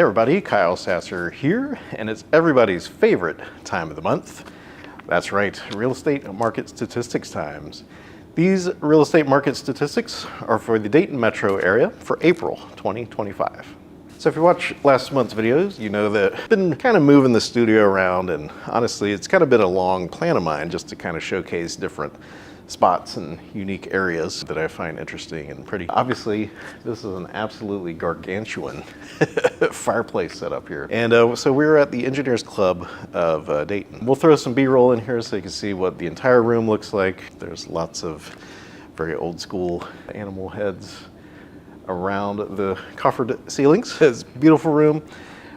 Hey everybody, Kyle Sasser here, and it's everybody's favorite time of the month. That's right, real estate market statistics times. These real estate market statistics are for the Dayton Metro area for April 2025. So if you watched last month's videos, you know that I've been kind of moving the studio around, and honestly, it's kind of been a long plan of mine just to kind of showcase different spots and unique areas that I find interesting and pretty. Obviously, this is an absolutely gargantuan fireplace setup here. And so we're at the Engineers Club of Dayton. We'll throw some B-roll in here so you can see what the entire room looks like. There's lots of very old school animal heads around the coffered ceilings. It's a beautiful room.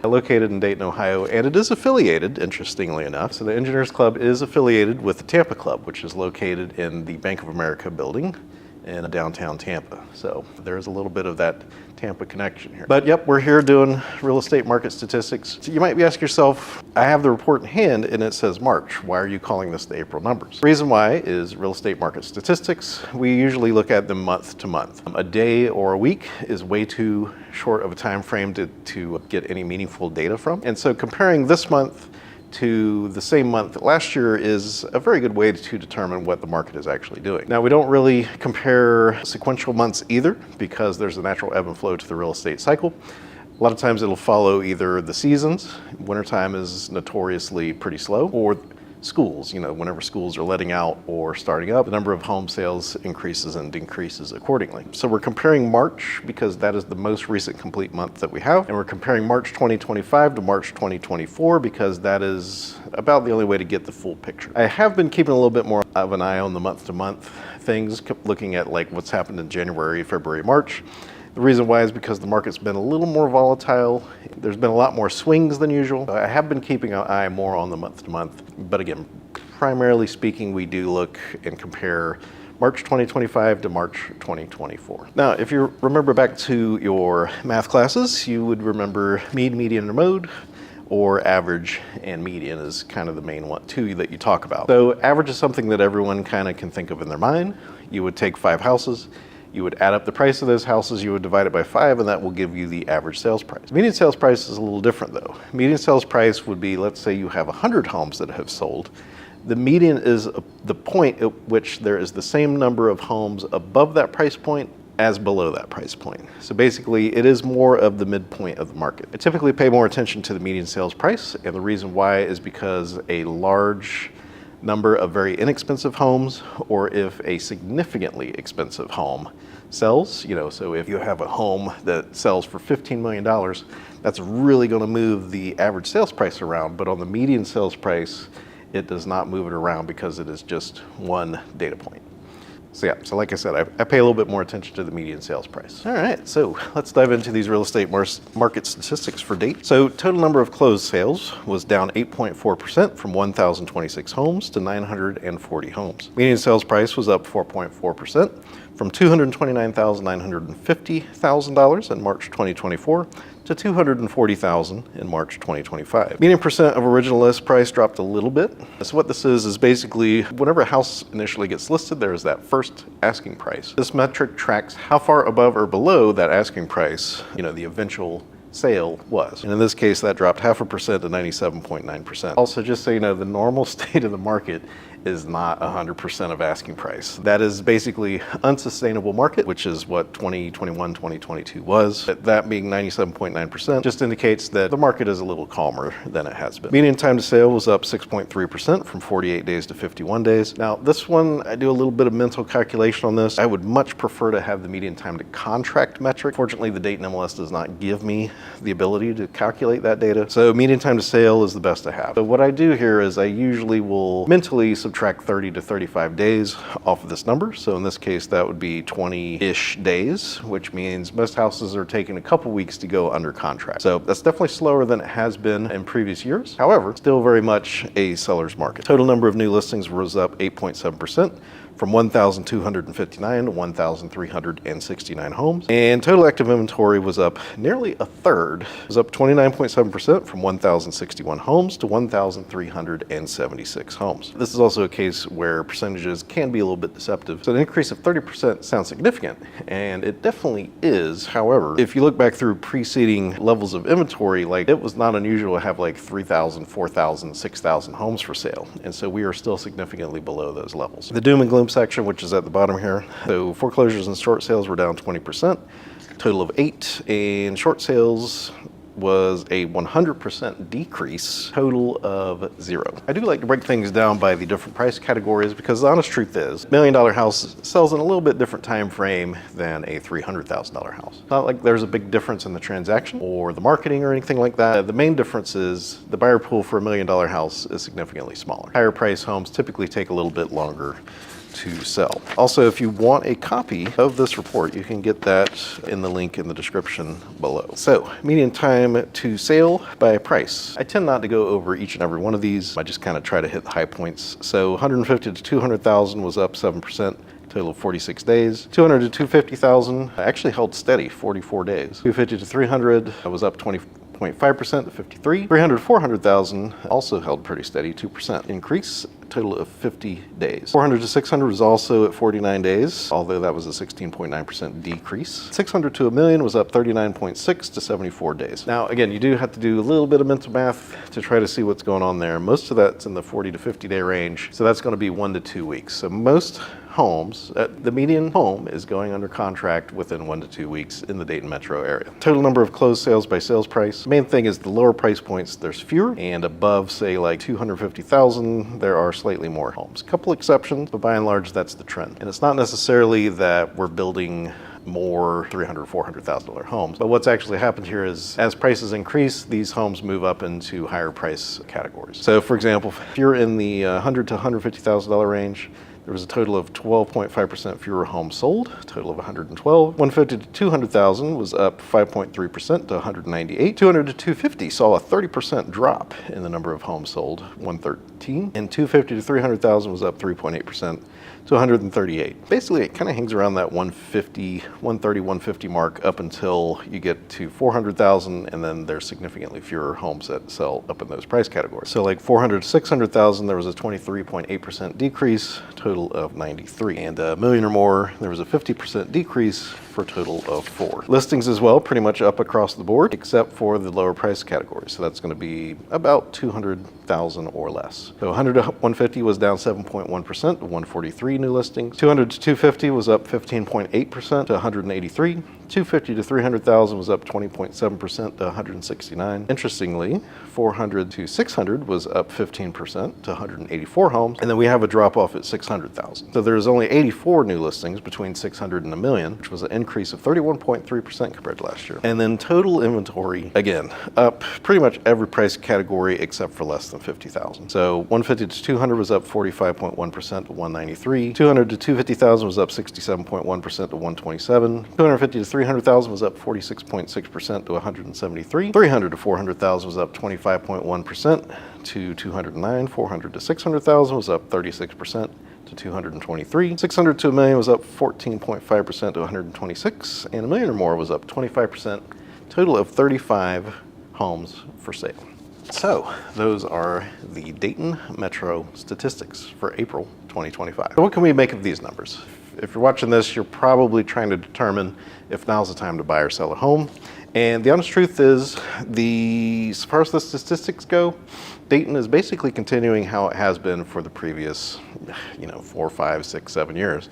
Located in Dayton, Ohio, and it is affiliated, interestingly enough. So the Engineers Club is affiliated with the Tampa Club, which is located in the Bank of America building in downtown Tampa. So there's a little bit of that Tampa connection here. But yep, we're here doing real estate market statistics. So you might be asking yourself, I have the report in hand and it says March. Why are you calling this the April numbers? The reason why is real estate market statistics. We usually look at them month to month. A day or a week is way too short of a time frame to get any meaningful data from. And so comparing this month to the same month last year is a very good way to determine what the market is actually doing. Now, we don't really compare sequential months either because there's a natural ebb and flow to the real estate cycle. A lot of times it'll follow either the seasons. Wintertime is notoriously pretty slow, or schools, whenever schools are letting out or starting up, the number of home sales increases and decreases accordingly. So we're comparing March because that is the most recent complete month that we have. And we're comparing March 2025 to March 2024 because that is about the only way to get the full picture. I have been keeping a little bit more of an eye on the month to month things, looking at like what's happened in January, February, March. The reason why is because the market's been a little more volatile. There's been a lot more swings than usual. I have been keeping an eye more on the month to month, but again, primarily speaking, we do look and compare March 2025 to March 2024. Now, if you remember back to your math classes, you would remember mean, median, or mode, or average and median is kind of the main one, two that you talk about. So average is something that everyone kind of can think of in their mind. You would take 5 houses, you would add up the price of those houses, you would divide it by 5, and that will give you the average sales price. Median sales price is a little different though. Median sales price would be, let's say you have 100 homes that have sold. The median is the point at which there is the same number of homes above that price point as below that price point. So basically, it is more of the midpoint of the market. I typically pay more attention to the median sales price, and the reason why is because a large number of very inexpensive homes, or if a significantly expensive home sells, so if you have a home that sells for $15 million, that's really going to move the average sales price around, but on the median sales price, it does not move it around because it is just one data point. So yeah, so like I said, I pay a little bit more attention to the median sales price. All right, so let's dive into these real estate market statistics for Dayton. So total number of closed sales was down 8.4% from 1,026 homes to 940 homes. Median sales price was up 4.4% from $229,950 in March 2024 to $240,000 in March 2025. Median percent of original list price dropped a little bit. So what this is basically whenever a house initially gets listed, there is that first asking price. This metric tracks how far above or below that asking price, the eventual sale was. And in this case, that dropped 0.5% to 97.9%. Also, just so you know, the normal state of the market is not 100% of asking price. That is basically unsustainable market, which is what 2021, 2022 was. That being 97.9% just indicates that the market is a little calmer than it has been. Median time to sale was up 6.3% from 48 days to 51 days. Now this one, I do a little bit of mental calculation on this. I would much prefer to have the median time to contract metric. Fortunately, the Dayton MLS does not give me the ability to calculate that data. So median time to sale is the best I have. So what I do here is I usually will mentally subtract 30 to 35 days off of this number. So in this case, that would be 20-ish days, which means most houses are taking a couple weeks to go under contract. So that's definitely slower than it has been in previous years. However, still very much a seller's market. Total number of new listings was up 8.7% from 1,259 to 1,369 homes. And total active inventory was up nearly a third. It was up 29.7% from 1,061 homes to 1,376 homes. This is also a case where percentages can be a little bit deceptive. So an increase of 30% sounds significant, and it definitely is. However, if you look back through preceding levels of inventory, like it was not unusual to have like 3,000, 4,000, 6,000 homes for sale. And so we are still significantly below those levels. The doom and gloom section, which is at the bottom here. So foreclosures and short sales were down 20%, total of 8, and short sales was a 100% decrease, total of 0. I do like to break things down by the different price categories because the honest truth is, $1 million house sells in a little bit different time frame than a $300,000 house. It's not like there's a big difference in the transaction or the marketing or anything like that. The main difference is the buyer pool for $1 million house is significantly smaller. Higher price homes typically take a little bit longer to sell. Also, if you want a copy of this report, you can get that in the link in the description below. So, median time to sale by price. I tend not to go over each and every one of these. I just kind of try to hit the high points. So 150 to 200,000 was up 7%. Total of 46 days. 200 to 250,000 actually held steady, 44 days. 250 to 300 was up 20.5% to 53. 300 to 400,000 also held pretty steady, 2% increase, total of 50 days. 400 to 600 was also at 49 days, although that was a 16.9% decrease. 600 to a million was up 39.6 to 74 days. Now, again, you do have to do a little bit of mental math to try to see what's going on there. Most of that's in the 40 to 50 day range, so that's going to be 1 to 2 weeks. So most homes, the median home is going under contract within 1 to 2 weeks in the Dayton Metro area. Total number of closed sales by sales price. The main thing is the lower price points, there's fewer, and above, say, like 250,000, there are slightly more homes. A couple exceptions, but by and large, that's the trend. And it's not necessarily that we're building more $300,000, $400,000 homes. But what's actually happened here is as prices increase, these homes move up into higher price categories. So for example, if you're in the $100,000 to $150,000 range, there was a total of 12.5% fewer homes sold, a total of 112. 150 to 200,000 was up 5.3% to 198. 200 to 250 saw a 30% drop in the number of homes sold, 113. And 250 to 300,000 was up 3.8% to 138. Basically, it kind of hangs around that 150, 130, 150 mark up until you get to 400,000, and then there's significantly fewer homes that sell up in those price categories. So like 400 to 600,000, there was a 23.8% decrease, total of 93. And a million or more, there was a 50% decrease for a total of 4. Listings as well, pretty much up across the board, except for the lower price categories. So that's going to be about 200,000 or less. So 100 to 150 was down 7.1% to 143 new listings. 200 to 250 was up 15.8% to 183. 250 to 300,000 was up 20.7% to 169. Interestingly, 400 to 600 was up 15% to 184 homes. And then we have a drop off at 600,000. So there's only 84 new listings between 600 and a million, which was an increase of 31.3% compared to last year. And then total inventory, again, up pretty much every price category except for less than 50,000. So 150 to 200 was up 45.1% to 193. 200 to 250,000 was up 67.1% to 127. 250 to 300,000 was up 46.6% to 173. 300 to 400,000 was up 25.1% to 209. 400 to 600,000 was up 36% to 223. 600 to a million was up 14.5% to 126. And a million or more was up 25%. Total of 35 homes for sale. So those are the Dayton Metro statistics for April 2025. So what can we make of these numbers? If you're watching this, you're probably trying to determine if now's the time to buy or sell a home. And the honest truth is, as far as the statistics go, Dayton is basically continuing how it has been for the previous, 4, 5, 6, 7 years.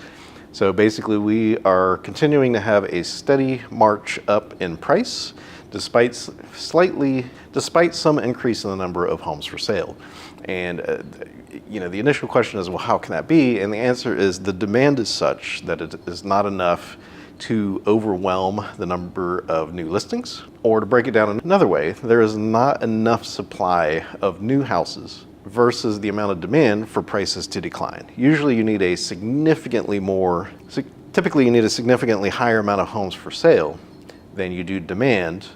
So basically we are continuing to have a steady march up in price, despite some increase in the number of homes for sale. And the initial question is, well, how can that be? And the answer is the demand is such that it is not enough to overwhelm the number of new listings. Or to break it down another way, there is not enough supply of new houses versus the amount of demand for prices to decline. Usually you need typically you need a significantly higher amount of homes for sale than you do demand,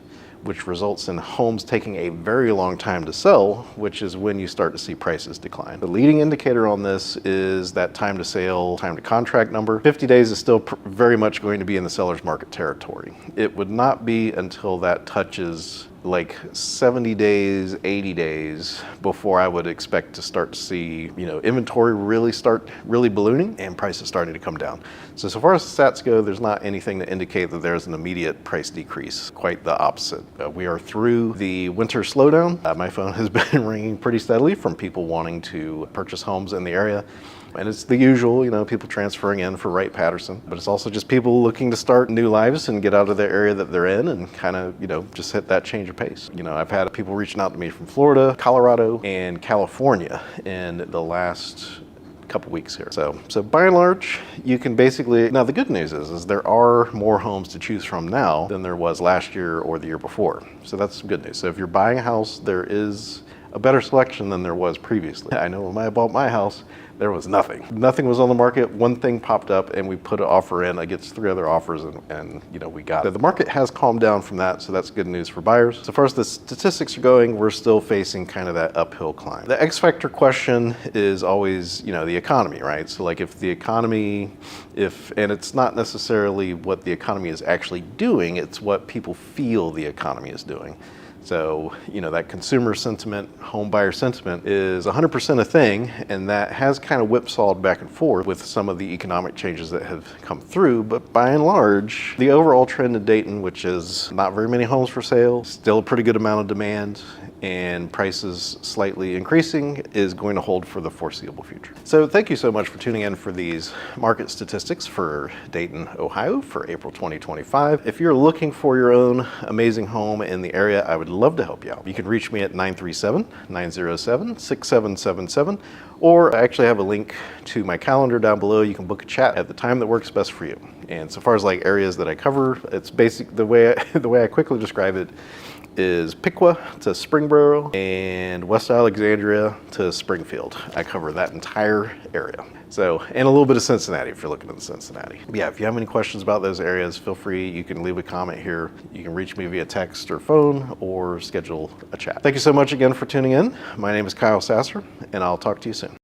which results in homes taking a very long time to sell, which is when you start to see prices decline. The leading indicator on this is that time to sale, time to contract number. 50 days is still very much going to be in the seller's market territory. It would not be until that touches like 70 days, 80 days before I would expect to start to see, inventory really ballooning and prices starting to come down. So far as the stats go, there's not anything to indicate that there's an immediate price decrease. Quite the opposite. We are through the winter slowdown. My phone has been ringing pretty steadily from people wanting to purchase homes in the area. And it's the usual, people transferring in for Wright-Patterson, but it's also just people looking to start new lives and get out of the area that they're in and kind of, just hit that change of pace. I've had people reaching out to me from Florida, Colorado, and California in the last couple weeks here. So by and large, you can basically, now the good news is there are more homes to choose from now than there was last year or the year before. So that's some good news. So if you're buying a house, there is a better selection than there was previously. I know when I bought my house, there was nothing. Nothing was on the market. One thing popped up and we put an offer in against 3 other offers and we got it. So the market has calmed down from that, so that's good news for buyers. So far as the statistics are going, we're still facing kind of that uphill climb. The X factor question is always, the economy, right? So like if the economy, and it's not necessarily what the economy is actually doing, it's what people feel the economy is doing. So, that consumer sentiment, home buyer sentiment is 100% a thing, and that has kind of whipsawed back and forth with some of the economic changes that have come through. But by and large, the overall trend in Dayton, which is not very many homes for sale, still a pretty good amount of demand, and prices slightly increasing, is going to hold for the foreseeable future. So thank you so much for tuning in for these market statistics for Dayton, Ohio for April 2025. If you're looking for your own amazing home in the area, I would love to help you out. You can reach me at 937-907-6777, or I actually have a link to my calendar down below. You can book a chat at the time that works best for you. And so far as like areas that I cover, it's basic, the way I quickly describe it is Piqua to Springboro and West Alexandria to Springfield. I cover that entire area. So, and a little bit of Cincinnati if you're looking at the Cincinnati. But yeah, if you have any questions about those areas, feel free. You can leave a comment here. You can reach me via text or phone or schedule a chat. Thank you so much again for tuning in. My name is Kyle Sasser, and I'll talk to you soon.